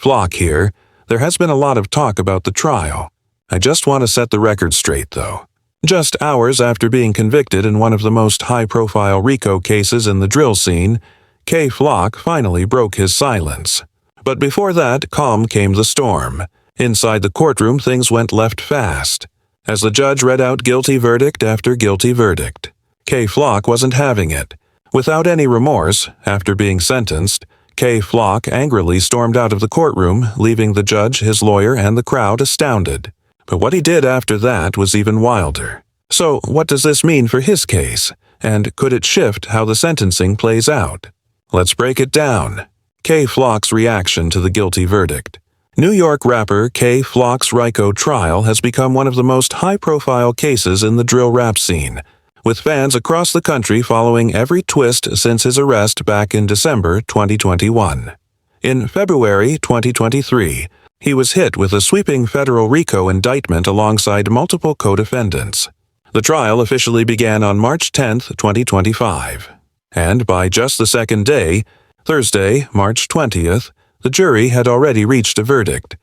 Flock here. There has been a lot of talk about the trial. I just want to set the record straight, though. Just hours after being convicted in one of the most high-profile RICO cases in the drill scene, K. Flock finally broke his silence. But before that, calm came the storm. Inside the courtroom, things went left fast. As the judge read out guilty verdict after guilty verdict, K. Flock wasn't having it. Without any remorse, after being sentenced, K. Flock angrily stormed out of the courtroom, leaving the judge, his lawyer, and the crowd astounded. But what he did after that was even wilder. So, what does this mean for his case? And could it shift how the sentencing plays out? Let's break it down. K. Flock's reaction to the guilty verdict. New York rapper K. Flock's RICO trial has become one of the most high-profile cases in the drill rap scene, with fans across the country following every twist since his arrest back in December 2021. In February 2023, he was hit with a sweeping federal RICO indictment alongside multiple co-defendants. The trial officially began on March 10, 2025. And by just the second day, Thursday, March 20th, the jury had already reached a verdict.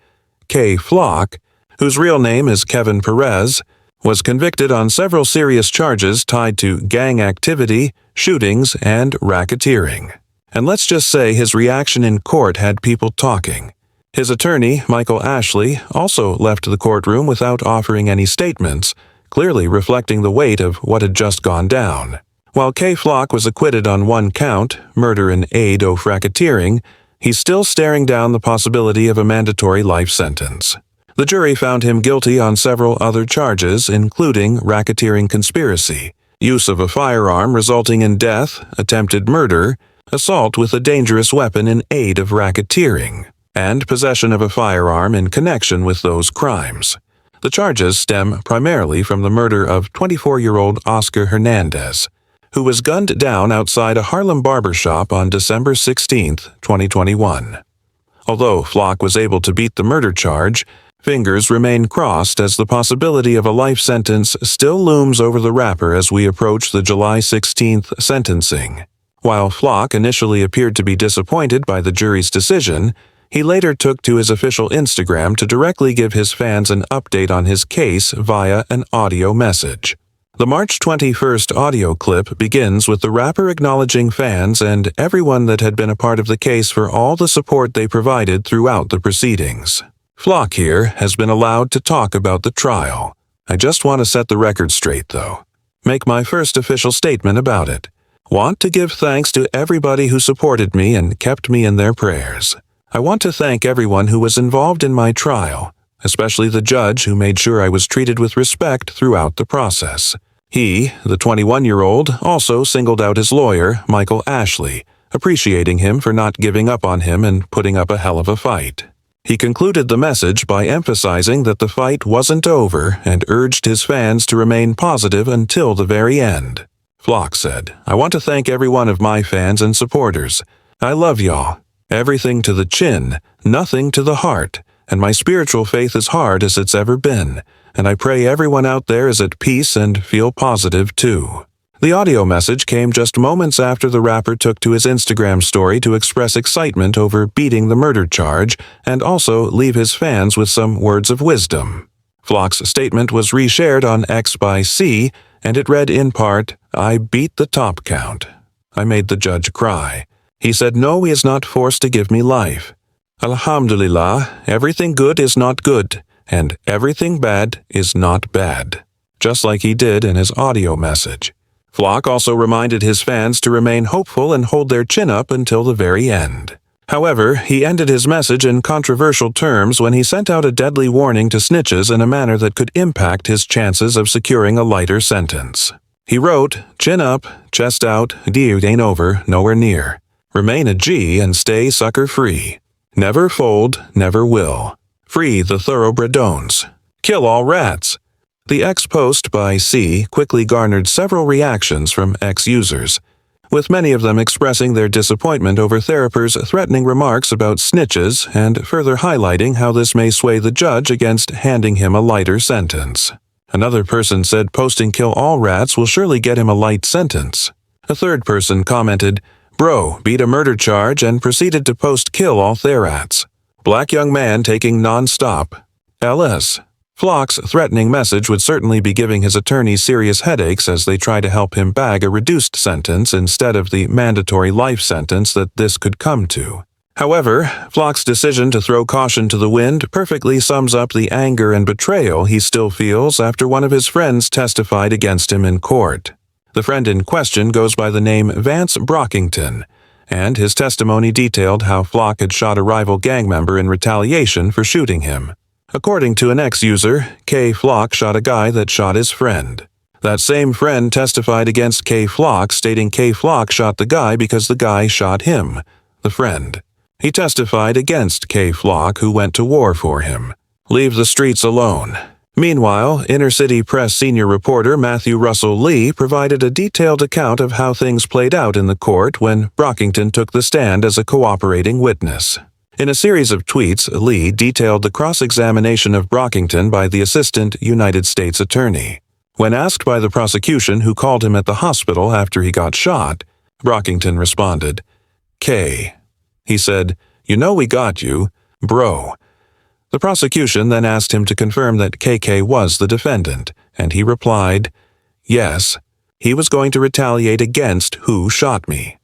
K. Flock, whose real name is Kevin Perez, was convicted on several serious charges tied to gang activity, shootings, and racketeering. And let's just say his reaction in court had people talking. His attorney, Michael Ashley, also left the courtroom without offering any statements, clearly reflecting the weight of what had just gone down. While K. Flock was acquitted on one count, murder in aid of racketeering, he's still staring down the possibility of a mandatory life sentence. The jury found him guilty on several other charges, including racketeering conspiracy, use of a firearm resulting in death, attempted murder, assault with a dangerous weapon in aid of racketeering, and possession of a firearm in connection with those crimes. The charges stem primarily from the murder of 24-year-old Oscar Hernandez, who was gunned down outside a Harlem barbershop on December 16, 2021. Although Flock was able to beat the murder charge, fingers remain crossed as the possibility of a life sentence still looms over the rapper as we approach the July 16th sentencing. While Flock initially appeared to be disappointed by the jury's decision, he later took to his official Instagram to directly give his fans an update on his case via an audio message. The March 21st audio clip begins with the rapper acknowledging fans and everyone that had been a part of the case for all the support they provided throughout the proceedings. Flock here has been allowed to talk about the trial. I just want to set the record straight, though. Make my first official statement about it. Want to give thanks to everybody who supported me and kept me in their prayers. I want to thank everyone who was involved in my trial, especially the judge who made sure I was treated with respect throughout the process. He, the 21-year-old, also singled out his lawyer, Michael Ashley, appreciating him for not giving up on him and putting up a hell of a fight. He concluded the message by emphasizing that the fight wasn't over and urged his fans to remain positive until the very end. Flock said, "I want to thank every one of my fans and supporters. I love y'all. Everything to the chin, nothing to the heart, and my spiritual faith is hard as it's ever been, and I pray everyone out there is at peace and feel positive too." The audio message came just moments after the rapper took to his Instagram story to express excitement over beating the murder charge and also leave his fans with some words of wisdom. Flock's statement was reshared on X by C, and it read in part, "I beat the top count. I made the judge cry. He said no, he is not forced to give me life. Alhamdulillah, everything good is not good, and everything bad is not bad," just like he did in his audio message. Flock also reminded his fans to remain hopeful and hold their chin up until the very end. However, he ended his message in controversial terms when he sent out a deadly warning to snitches in a manner that could impact his chances of securing a lighter sentence. He wrote, "Chin up, chest out, deed ain't over, nowhere near. Remain a G and stay sucker free. Never fold, never will. Free the thoroughbredones. Kill all rats." The X post by C quickly garnered several reactions from X users, with many of them expressing their disappointment over Therapur's threatening remarks about snitches and further highlighting how this may sway the judge against handing him a lighter sentence. Another person said posting "kill all rats" will surely get him a light sentence. A third person commented, "Bro, beat a murder charge and proceeded to post 'kill all Therats.' Black young man taking non-stop. LS. Flock's threatening message would certainly be giving his attorneys serious headaches as they try to help him bag a reduced sentence instead of the mandatory life sentence that this could come to. However, Flock's decision to throw caution to the wind perfectly sums up the anger and betrayal he still feels after one of his friends testified against him in court. The friend in question goes by the name Vance Brockington, and his testimony detailed how Flock had shot a rival gang member in retaliation for shooting him. According to an ex-user, K. Flock shot a guy that shot his friend. That same friend testified against K. Flock, stating K. Flock shot the guy because the guy shot him, the friend. He testified against K. Flock, who went to war for him. Leave the streets alone. Meanwhile, Inner City Press senior reporter Matthew Russell Lee provided a detailed account of how things played out in the court when Brockington took the stand as a cooperating witness. In a series of tweets, Lee detailed the cross-examination of Brockington by the Assistant United States Attorney. When asked by the prosecution who called him at the hospital after he got shot, Brockington responded, "K." He said, "You know we got you, bro." The prosecution then asked him to confirm that KK was the defendant, and he replied, "Yes, he was going to retaliate against who shot me."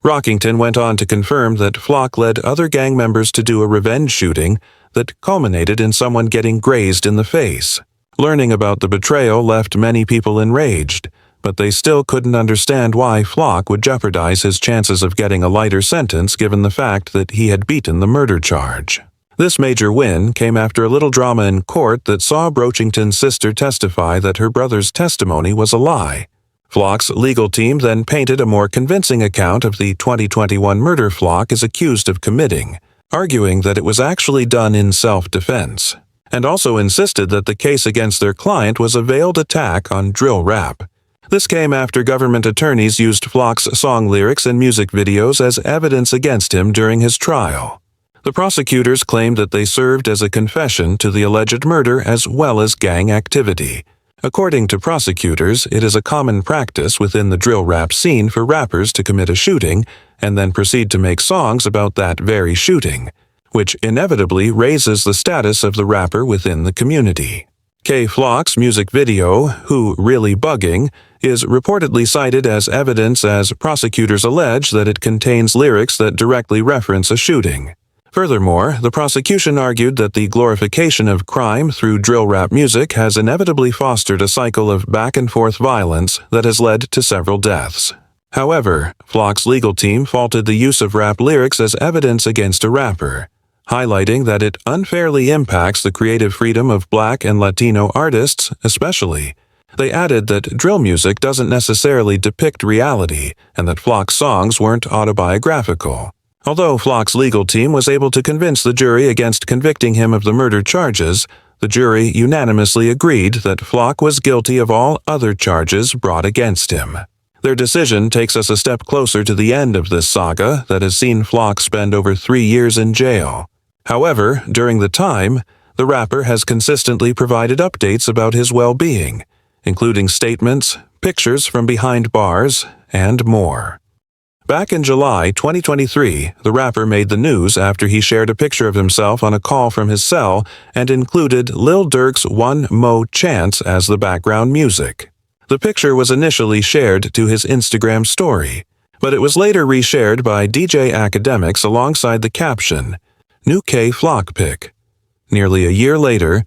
Brockington went on to confirm that Flock led other gang members to do a revenge shooting that culminated in someone getting grazed in the face. Learning about the betrayal left many people enraged, but they still couldn't understand why Flock would jeopardize his chances of getting a lighter sentence given the fact that he had beaten the murder charge. This major win came after a little drama in court that saw Brockington's sister testify that her brother's testimony was a lie. Flock's legal team then painted a more convincing account of the 2021 murder Flock is accused of committing, arguing that it was actually done in self-defense, and also insisted that the case against their client was a veiled attack on drill rap. This came after government attorneys used Flock's song lyrics and music videos as evidence against him during his trial. The prosecutors claimed that they served as a confession to the alleged murder as well as gang activity. According to prosecutors, it is a common practice within the drill rap scene for rappers to commit a shooting and then proceed to make songs about that very shooting, which inevitably raises the status of the rapper within the community. K. Flock's music video, Who Really Bugging, is reportedly cited as evidence as prosecutors allege that it contains lyrics that directly reference a shooting. Furthermore, the prosecution argued that the glorification of crime through drill rap music has inevitably fostered a cycle of back-and-forth violence that has led to several deaths. However, Flock's legal team faulted the use of rap lyrics as evidence against a rapper, highlighting that it unfairly impacts the creative freedom of Black and Latino artists especially. They added that drill music doesn't necessarily depict reality and that Flock's songs weren't autobiographical. Although Flock's legal team was able to convince the jury against convicting him of the murder charges, the jury unanimously agreed that Flock was guilty of all other charges brought against him. Their decision takes us a step closer to the end of this saga that has seen Flock spend over 3 years in jail. However, during the time, the rapper has consistently provided updates about his well-being, including statements, pictures from behind bars, and more. Back in July 2023, the rapper made the news after he shared a picture of himself on a call from his cell and included Lil Durk's One Mo Chance as the background music. The picture was initially shared to his Instagram story, but it was later reshared by DJ Academics alongside the caption, New K. Flock pic. Nearly a year later,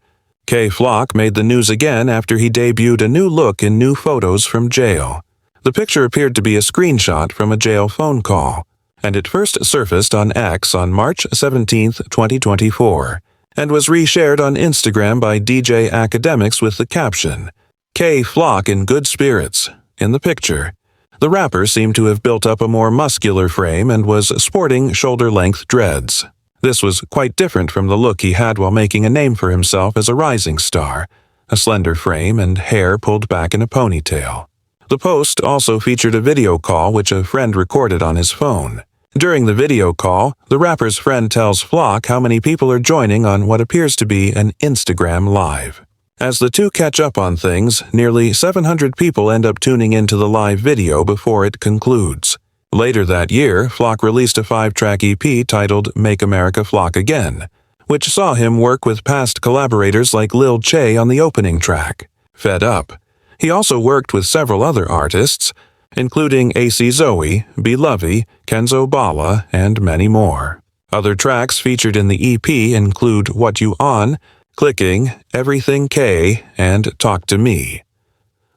K. Flock made the news again after he debuted a new look in new photos from jail. The picture appeared to be a screenshot from a jail phone call, and it first surfaced on X on March 17, 2024, and was reshared on Instagram by DJ Academics with the caption, K. Flock in good spirits. In the picture, the rapper seemed to have built up a more muscular frame and was sporting shoulder-length dreads. This was quite different from the look he had while making a name for himself as a rising star, a slender frame and hair pulled back in a ponytail. The post also featured a video call which a friend recorded on his phone. During the video call, the rapper's friend tells Flock how many people are joining on what appears to be an Instagram Live. As the two catch up on things, nearly 700 people end up tuning into the live video before it concludes. Later that year, Flock released a 5-track EP titled Make America Flock Again, which saw him work with past collaborators like Lil Che on the opening track, Fed Up. He also worked with several other artists, including AC Zoe, B-Lovey, Kenzo Bala, and many more. Other tracks featured in the EP include What You On, Clicking, Everything K, and Talk to Me.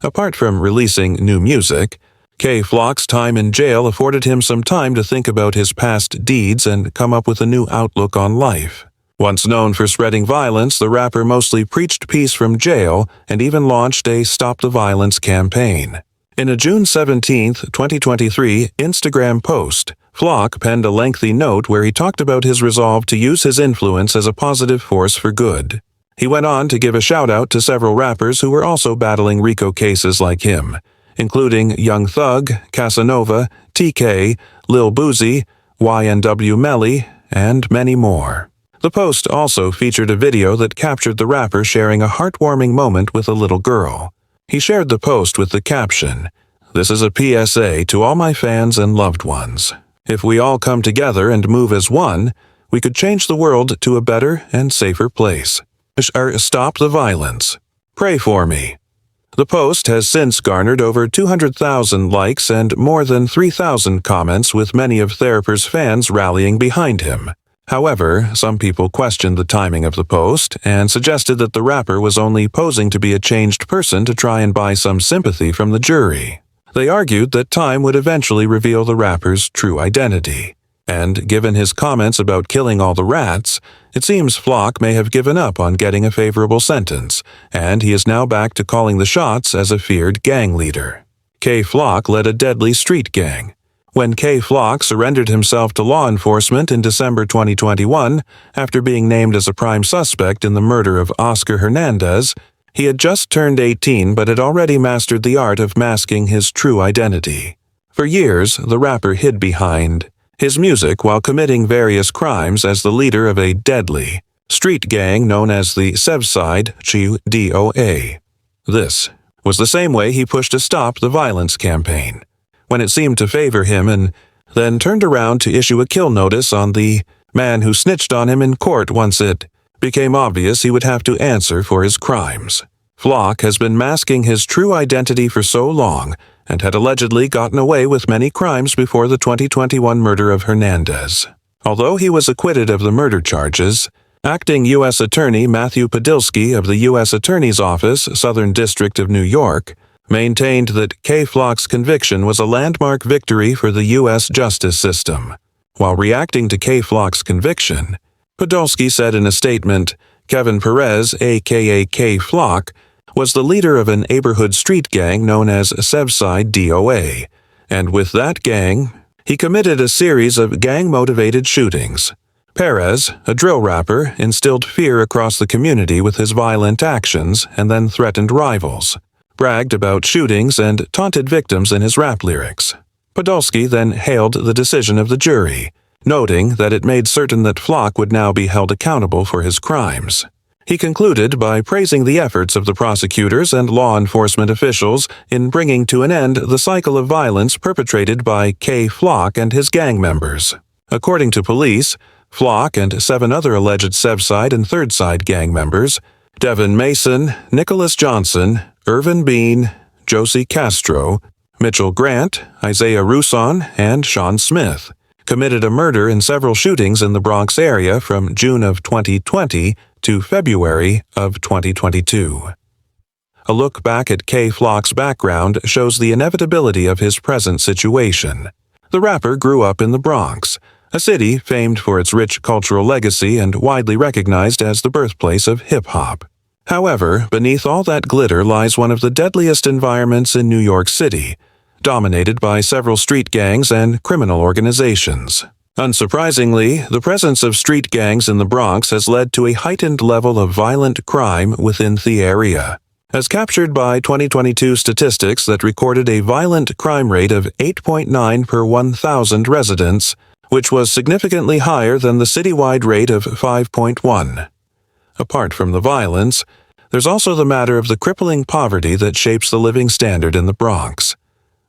Apart from releasing new music, K. Flock's time in jail afforded him some time to think about his past deeds and come up with a new outlook on life. Once known for spreading violence, the rapper mostly preached peace from jail and even launched a Stop the Violence campaign. In a June 17, 2023, Instagram post, Flock penned a lengthy note where he talked about his resolve to use his influence as a positive force for good. He went on to give a shout-out to several rappers who were also battling RICO cases like him, including Young Thug, Casanova, TK, Lil Boozy, YNW Melly, and many more. The post also featured a video that captured the rapper sharing a heartwarming moment with a little girl. He shared the post with the caption, "This is a PSA to all my fans and loved ones. If we all come together and move as one, we could change the world to a better and safer place. Stop the violence. Pray for me." The post has since garnered over 200,000 likes and more than 3,000 comments, with many of Therapers' fans rallying behind him. However, some people questioned the timing of the post and suggested that the rapper was only posing to be a changed person to try and buy some sympathy from the jury. They argued that time would eventually reveal the rapper's true identity. And given his comments about killing all the rats, it seems Flock may have given up on getting a favorable sentence, and he is now back to calling the shots as a feared gang leader. K. Flock led a deadly street gang. When K. Flock surrendered himself to law enforcement in December 2021, after being named as a prime suspect in the murder of Oscar Hernandez, he had just turned 18 but had already mastered the art of masking his true identity. For years, the rapper hid behind his music while committing various crimes as the leader of a deadly street gang known as the Sevside DOA. This was the same way he pushed a Stop the Violence campaign, when it seemed to favor him, and then turned around to issue a kill notice on the man who snitched on him in court once it became obvious he would have to answer for his crimes. Flock has been masking his true identity for so long and had allegedly gotten away with many crimes before the 2021 murder of Hernandez. Although he was acquitted of the murder charges, acting U.S. Attorney Matthew Podilsky of the U.S. Attorney's Office, Southern District of New York, maintained that K. Flock's conviction was a landmark victory for the U.S. justice system. While reacting to K. Flock's conviction, Podolsky said in a statement, Kevin Perez, a.k.a. K. Flock, was the leader of an neighborhood street gang known as Sevside DOA, and with that gang, he committed a series of gang-motivated shootings. Perez, a drill rapper, instilled fear across the community with his violent actions and then threatened rivals, bragged about shootings, and taunted victims in his rap lyrics. Podolsky then hailed the decision of the jury, noting that it made certain that Flock would now be held accountable for his crimes. He concluded by praising the efforts of the prosecutors and law enforcement officials in bringing to an end the cycle of violence perpetrated by K. Flock and his gang members. According to police, Flock and 7 other alleged Sevside and Third Side gang members, Devin Mason, Nicholas Johnson, Irvin Bean, Josie Castro, Mitchell Grant, Isaiah Rousson, and Sean Smith, committed a murder in several shootings in the Bronx area from June of 2020 to February of 2022. A look back at K. Flock's background shows the inevitability of his present situation. The rapper grew up in the Bronx, a city famed for its rich cultural legacy and widely recognized as the birthplace of hip-hop. However, beneath all that glitter lies one of the deadliest environments in New York City, dominated by several street gangs and criminal organizations. Unsurprisingly, the presence of street gangs in the Bronx has led to a heightened level of violent crime within the area, as captured by 2022 statistics that recorded a violent crime rate of 8.9 per 1,000 residents, which was significantly higher than the citywide rate of 5.1. Apart from the violence, there's also the matter of the crippling poverty that shapes the living standard in the Bronx.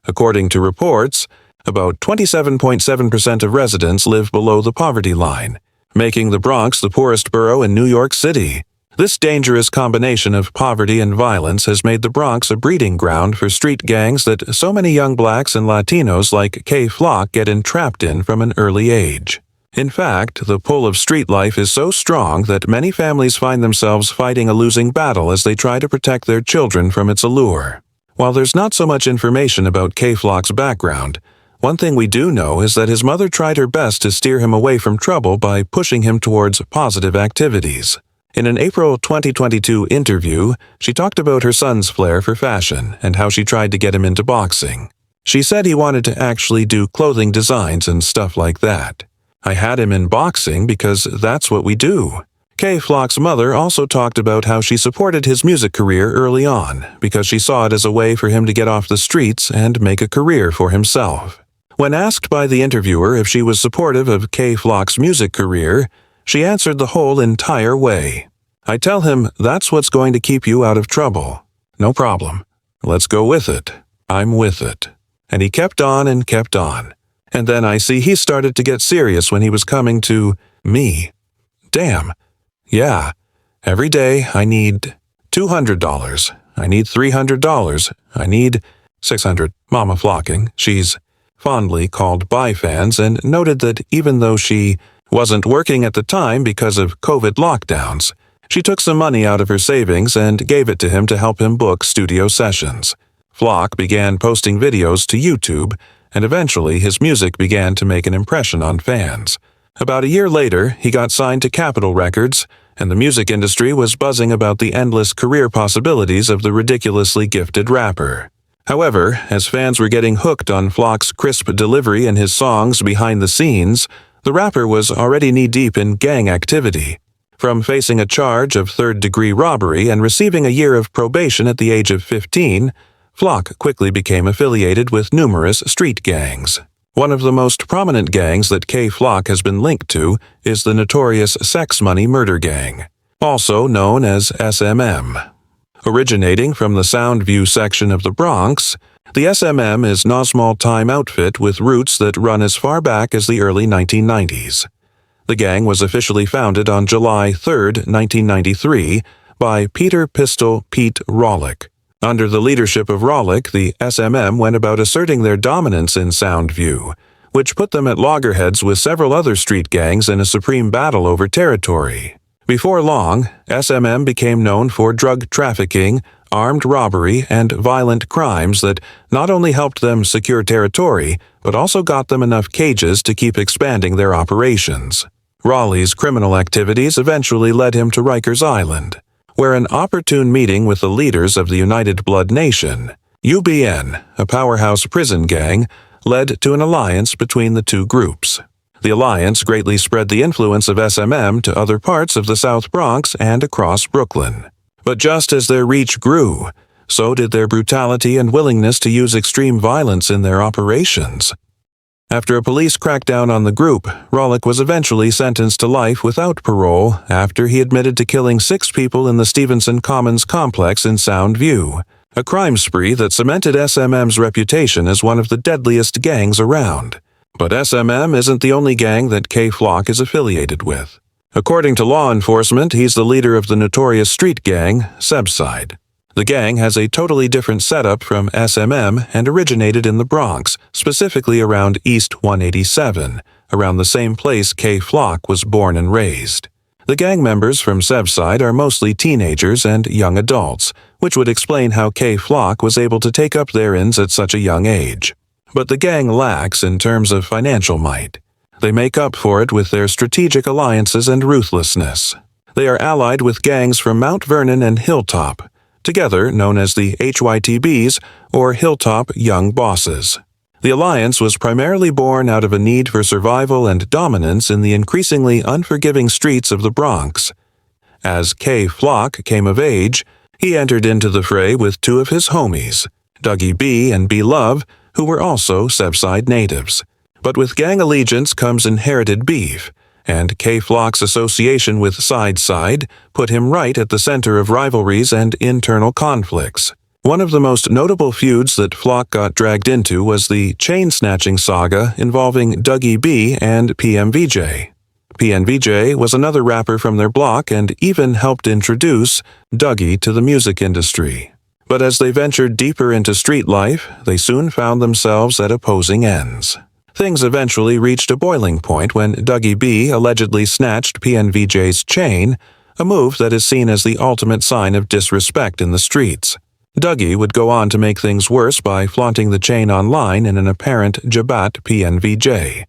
According to reports, About 27.7% of residents live below the poverty line, making the Bronx the poorest borough in New York City. This dangerous combination of poverty and violence has made the Bronx a breeding ground for street gangs that so many young blacks and Latinos like Kay Flock get entrapped in from an early age. In fact, the pull of street life is so strong that many families find themselves fighting a losing battle as they try to protect their children from its allure. While there's not so much information about Kay Flock's background, one thing we do know is that his mother tried her best to steer him away from trouble by pushing him towards positive activities. In an April 2022 interview, she talked about her son's flair for fashion and how she tried to get him into boxing. She said he wanted to actually do clothing designs and stuff like that. I had him in boxing because that's what we do. Kay Flock's mother also talked about how she supported his music career early on because she saw it as a way for him to get off the streets and make a career for himself. When asked by the interviewer if she was supportive of Kay Flock's music career, she answered the whole entire way. I tell him, that's what's going to keep you out of trouble. No problem. Let's go with it. I'm with it. And he kept on and kept on. And then I see he started to get serious when he was coming to me. Damn. Yeah. Every day I need $200. I need $300. I need $600. Mama Flocking, she's fondly called by fans and noted that even though she wasn't working at the time because of COVID lockdowns, she took some money out of her savings and gave it to him to help him book studio sessions. Flock began posting videos to YouTube, and eventually his music began to make an impression on fans. About a year later, he got signed to Capitol Records, and the music industry was buzzing about the endless career possibilities of the ridiculously gifted rapper. However, as fans were getting hooked on Flock's crisp delivery and his songs behind the scenes, the rapper was already knee-deep in gang activity. From facing a charge of third-degree robbery and receiving a year of probation at the age of 15, Flock quickly became affiliated with numerous street gangs. One of the most prominent gangs that Kay Flock has been linked to is the notorious Sex Money Murder Gang, also known as SMM. Originating from the Soundview section of the Bronx, the SMM is an small-time outfit with roots that run as far back as the early 1990s. The gang was officially founded on July 3, 1993, by Peter Pistol Pete Rawlik. Under the leadership of Rawlik, the SMM went about asserting their dominance in Soundview, which put them at loggerheads with several other street gangs in a supreme battle over territory. Before long, SMM became known for drug trafficking, armed robbery, and violent crimes that not only helped them secure territory, but also got them enough cages to keep expanding their operations. Raleigh's criminal activities eventually led him to Rikers Island, where an opportune meeting with the leaders of the United Blood Nation, UBN, a powerhouse prison gang, led to an alliance between the two groups. The alliance greatly spread the influence of SMM to other parts of the South Bronx and across Brooklyn. But just as their reach grew, so did their brutality and willingness to use extreme violence in their operations. After a police crackdown on the group, Rawlik was eventually sentenced to life without parole after he admitted to killing 6 people in the Stevenson Commons complex in Soundview, a crime spree that cemented SMM's reputation as one of the deadliest gangs around. But SMM isn't the only gang that Kay Flock is affiliated with. According to law enforcement, he's the leader of the notorious street gang, Sebside. The gang has a totally different setup from SMM and originated in the Bronx, specifically around East 187, around the same place Kay Flock was born and raised. The gang members from Sebside are mostly teenagers and young adults, which would explain how Kay Flock was able to take up their ends at such a young age. But the gang lacks in terms of financial might. They make up for it with their strategic alliances and ruthlessness. They are allied with gangs from Mount Vernon and Hilltop, together known as the HYTBs, or Hilltop Young Bosses. The alliance was primarily born out of a need for survival and dominance in the increasingly unforgiving streets of the Bronx. As Kay Flock came of age, he entered into the fray with 2 of his homies, Dougie B and B Love, who were also Sebside natives. But with gang allegiance comes inherited beef, and Kay Flock's association with Side put him right at the center of rivalries and internal conflicts. One of the most notable feuds that Flock got dragged into was the chain-snatching saga involving Dougie B and PMVJ. PNVJ was another rapper from their block and even helped introduce Dougie to the music industry. But as they ventured deeper into street life, they soon found themselves at opposing ends. Things eventually reached a boiling point when Dougie B allegedly snatched PNVJ's chain, a move that is seen as the ultimate sign of disrespect in the streets. Dougie would go on to make things worse by flaunting the chain online in an apparent jabat PNVJ.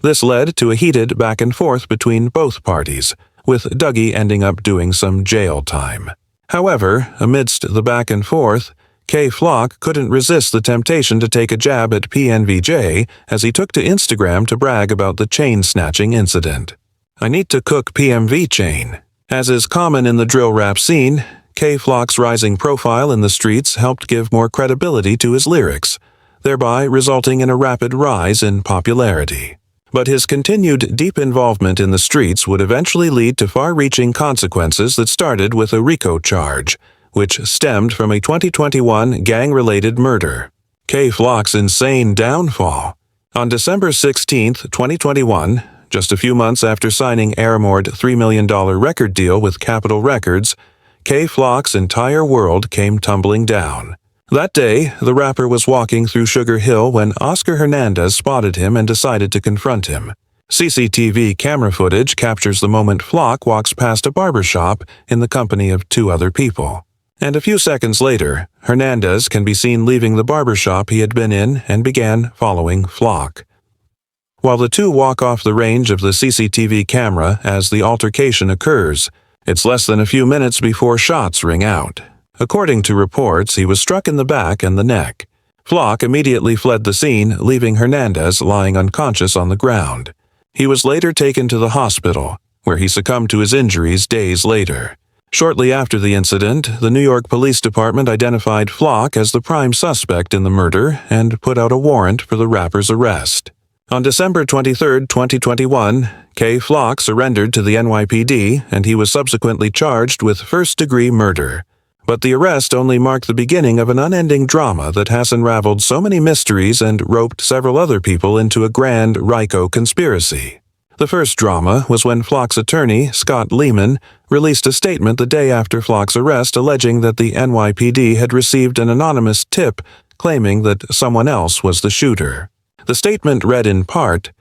This led to a heated back and forth between both parties, with Dougie ending up doing some jail time. However, amidst the back and forth, K Flock couldn't resist the temptation to take a jab at PNVJ as he took to Instagram to brag about the chain-snatching incident. "I need to cook PMV chain." As is common in the drill rap scene, K Flock's rising profile in the streets helped give more credibility to his lyrics, thereby resulting in a rapid rise in popularity. But his continued deep involvement in the streets would eventually lead to far-reaching consequences that started with a RICO charge, which stemmed from a 2021 gang-related murder. K Flock's insane downfall. On December 16, 2021, just a few months after signing Airmord $3 million record deal with Capitol Records, K Flock's entire world came tumbling down. That day, the rapper was walking through Sugar Hill when Oscar Hernandez spotted him and decided to confront him. CCTV camera footage captures the moment Flock walks past a barbershop in the company of two other people. And a few seconds later, Hernandez can be seen leaving the barbershop he had been in and began following Flock. While the two walk off the range of the CCTV camera as the altercation occurs, it's less than a few minutes before shots ring out. According to reports, he was struck in the back and the neck. Flock immediately fled the scene, leaving Hernandez lying unconscious on the ground. He was later taken to the hospital, where he succumbed to his injuries days later. Shortly after the incident, the New York Police Department identified Flock as the prime suspect in the murder and put out a warrant for the rapper's arrest. On December 23, 2021, K Flock surrendered to the NYPD and he was subsequently charged with first-degree murder. But the arrest only marked the beginning of an unending drama that has unraveled so many mysteries and roped several other people into a grand RICO conspiracy. The first drama was when Flock's attorney, Scott Lehman, released a statement the day after Flock's arrest alleging that the NYPD had received an anonymous tip claiming that someone else was the shooter. The statement read in part,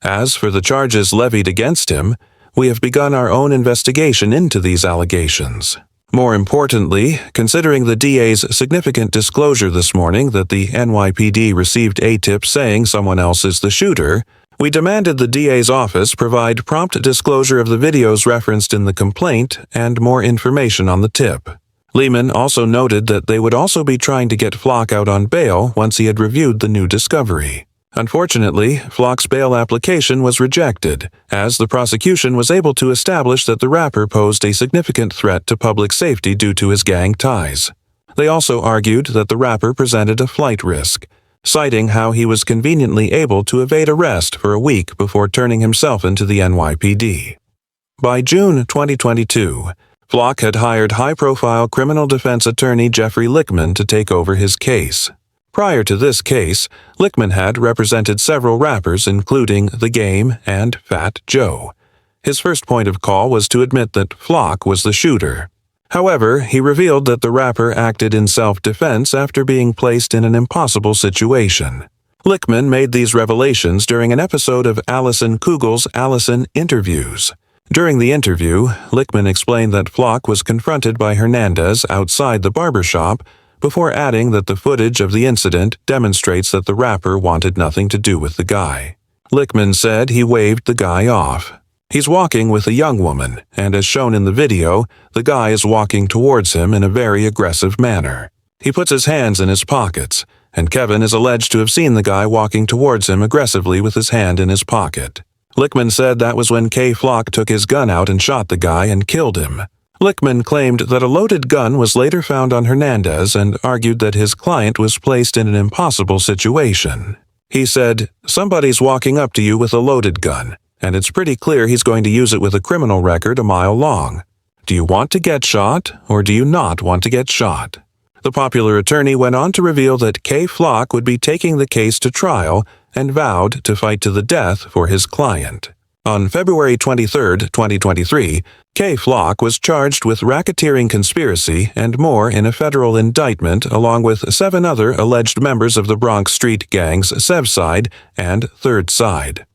"As for the charges levied against him, we have begun our own investigation into these allegations. More importantly, considering the DA's significant disclosure this morning that the NYPD received a tip saying someone else is the shooter, we demanded the DA's office provide prompt disclosure of the videos referenced in the complaint and more information on the tip." Lehman also noted that they would also be trying to get Flock out on bail once he had reviewed the new discovery. Unfortunately, Flock's bail application was rejected, as the prosecution was able to establish that the rapper posed a significant threat to public safety due to his gang ties. They also argued that the rapper presented a flight risk, citing how he was conveniently able to evade arrest for a week before turning himself into the NYPD. By June 2022, Flock had hired high-profile criminal defense attorney Jeffrey Lichtman to take over his case. Prior to this case, Lichtman had represented several rappers including The Game and Fat Joe. His first point of call was to admit that Flock was the shooter. However, he revealed that the rapper acted in self-defense after being placed in an impossible situation. Lichtman made these revelations during an episode of Allison Kugel's Allison Interviews. During the interview, Lichtman explained that Flock was confronted by Hernandez outside the barbershop before adding that the footage of the incident demonstrates that the rapper wanted nothing to do with the guy. Lichtman said he waved the guy off. He's walking with a young woman, and as shown in the video, the guy is walking towards him in a very aggressive manner. He puts his hands in his pockets, and Kevin is alleged to have seen the guy walking towards him aggressively with his hand in his pocket. Lichtman said that was when K Flock took his gun out and shot the guy and killed him. Lichtman claimed that a loaded gun was later found on Hernandez and argued that his client was placed in an impossible situation. He said, "Somebody's walking up to you with a loaded gun, and it's pretty clear he's going to use it with a criminal record a mile long. Do you want to get shot, or do you not want to get shot?" The popular attorney went on to reveal that Kay Flock would be taking the case to trial and vowed to fight to the death for his client. On February 23, 2023, Kay Flock was charged with racketeering conspiracy and more in a federal indictment along with 7 other alleged members of the Bronx street gangs Sevside and Third Side.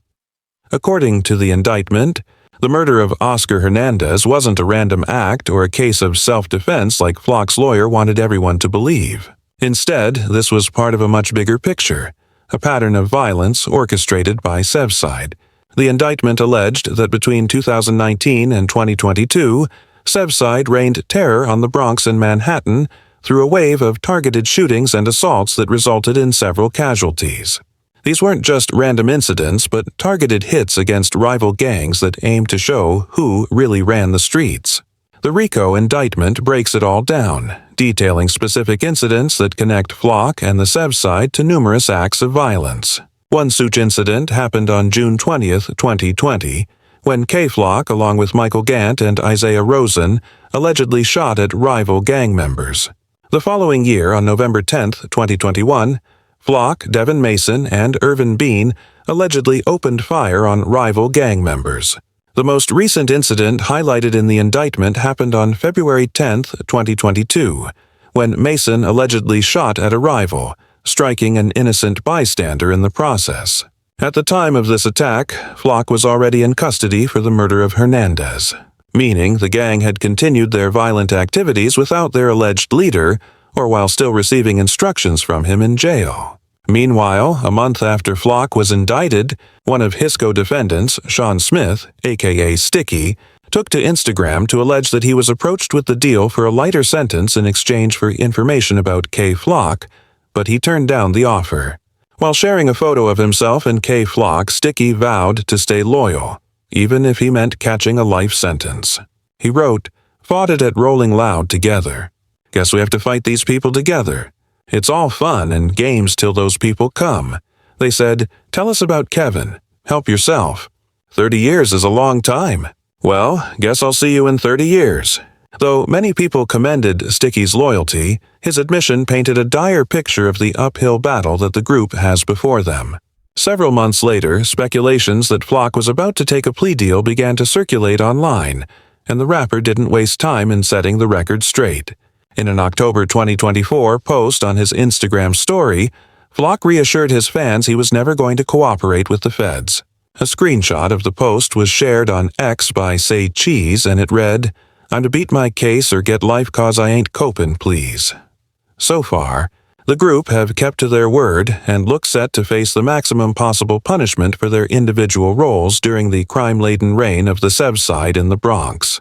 According to the indictment, the murder of Oscar Hernandez wasn't a random act or a case of self-defense like Flock's lawyer wanted everyone to believe. Instead, this was part of a much bigger picture, a pattern of violence orchestrated by Sevside. The indictment alleged that between 2019 and 2022, Sevside rained terror on the Bronx and Manhattan through a wave of targeted shootings and assaults that resulted in several casualties. These weren't just random incidents, but targeted hits against rival gangs that aimed to show who really ran the streets. The RICO indictment breaks it all down, detailing specific incidents that connect Flock and the Sevside to numerous acts of violence. One such incident happened on June 20, 2020, when Kay Flock, along with Michael Gant and Isaiah Rosen, allegedly shot at rival gang members. The following year, on November 10, 2021, Flock, Devin Mason, and Irvin Bean allegedly opened fire on rival gang members. The most recent incident highlighted in the indictment happened on February 10, 2022, when Mason allegedly shot at a rival, striking an innocent bystander in the process. At the time of this attack, Flock was already in custody for the murder of Hernandez, meaning the gang had continued their violent activities without their alleged leader or while still receiving instructions from him in jail. Meanwhile, a month after Flock was indicted, one of Hisco defendants, Sean Smith, aka Sticky, took to Instagram to allege that he was approached with the deal for a lighter sentence in exchange for information about Kay Flock, but he turned down the offer. While sharing a photo of himself and Kay Flock, Sticky vowed to stay loyal, even if he meant catching a life sentence. He wrote, "Fought it at Rolling Loud together. Guess we have to fight these people together. It's all fun and games till those people come. They said, tell us about Kevin. Help yourself. 30 years is a long time. Well, guess I'll see you in 30 years. Though many people commended Sticky's loyalty, his admission painted a dire picture of the uphill battle that the group has before them. Several months later, speculations that Flock was about to take a plea deal began to circulate online, and the rapper didn't waste time in setting the record straight. In an October 2024 post on his Instagram story, Flock reassured his fans he was never going to cooperate with the feds. A screenshot of the post was shared on X by Say Cheese, and it read, "I'm to beat my case or get life 'cause I ain't copin', please." So far, the group have kept to their word and look set to face the maximum possible punishment for their individual roles during the crime-laden reign of the Sevside in the Bronx.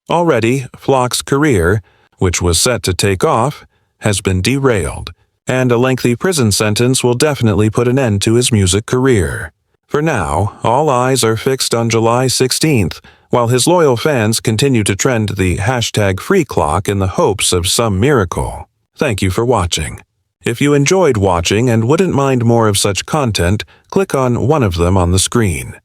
Already, Flock's career, which was set to take off, has been derailed, and a lengthy prison sentence will definitely put an end to his music career. For now, all eyes are fixed on July 16th, while his loyal fans continue to trend the #FreeClock in the hopes of some miracle. Thank you for watching. If you enjoyed watching and wouldn't mind more of such content, click on one of them on the screen.